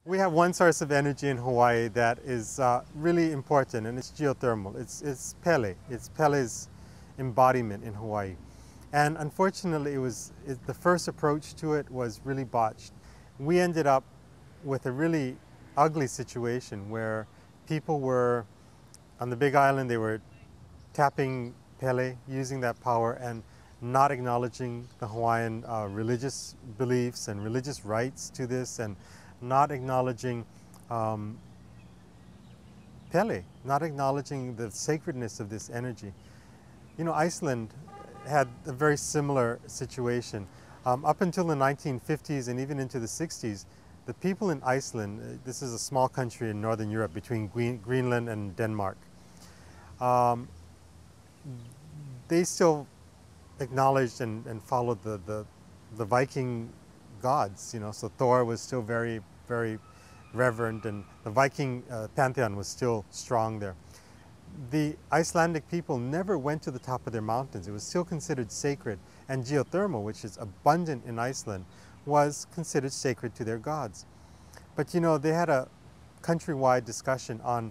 We have one source of energy in Hawaii that is really important, and it's geothermal. It's Pele. It's Pele's embodiment in Hawaii. And unfortunately, the first approach to it was really botched. We ended up with a really ugly situation where people were, on the Big Island, they were tapping Pele, using that power, and not acknowledging the Hawaiian religious beliefs and religious rights to this, and not acknowledging Pele, not acknowledging the sacredness of this energy. You know, Iceland had a very similar situation. Up until the 1950s and even into the 60s, the people in Iceland, this is a small country in Northern Europe between Greenland and Denmark, they still acknowledged and followed the Viking gods, you know, so Thor was still very, very reverent, and the Viking pantheon was still strong there. The Icelandic people never went to the top of their mountains. It was still considered sacred, and geothermal, which is abundant in Iceland, was considered sacred to their gods. But you know, they had a countrywide discussion on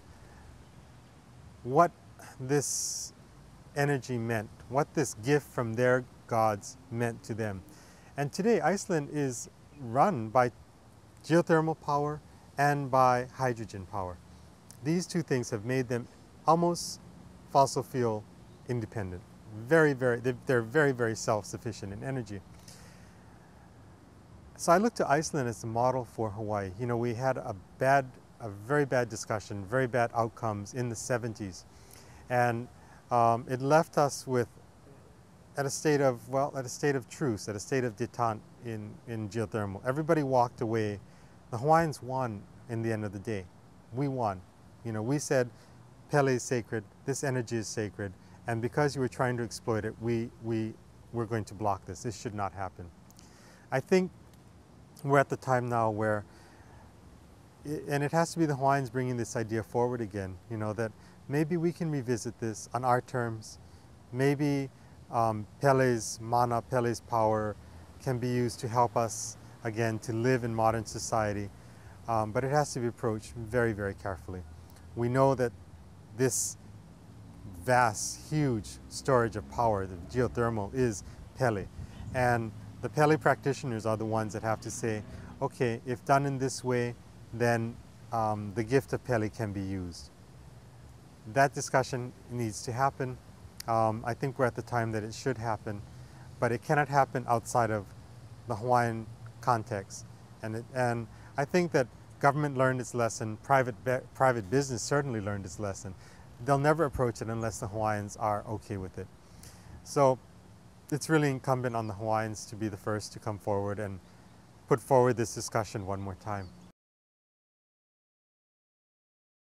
what this energy meant, what this gift from their gods meant to them. And today, Iceland is run by geothermal power and by hydrogen power. These two things have made them almost fossil fuel independent. They're very, very self-sufficient in energy. So I look to Iceland as the model for Hawaii. You know, we had a very bad discussion, very bad outcomes in the 70s. And it left us at a state of truce, at a state of detente in geothermal. Everybody walked away. The Hawaiians won in the end of the day. We won. You know, we said, Pele is sacred, this energy is sacred, and because you were trying to exploit it, we're going to block this. This should not happen. I think we're at the time now where, and it has to be the Hawaiians bringing this idea forward again, you know, that maybe we can revisit this on our terms. Maybe Pele's mana, Pele's power can be used to help us, again, to live in modern society. But it has to be approached very, very carefully. We know that this vast, huge storage of power, the geothermal, is Pele. And the Pele practitioners are the ones that have to say, okay, if done in this way, then the gift of Pele can be used. That discussion needs to happen. I think we're at the time that it should happen, but it cannot happen outside of the Hawaiian context. And I think that government learned its lesson, private business certainly learned its lesson. They'll never approach it unless the Hawaiians are okay with it. So it's really incumbent on the Hawaiians to be the first to come forward and put forward this discussion one more time.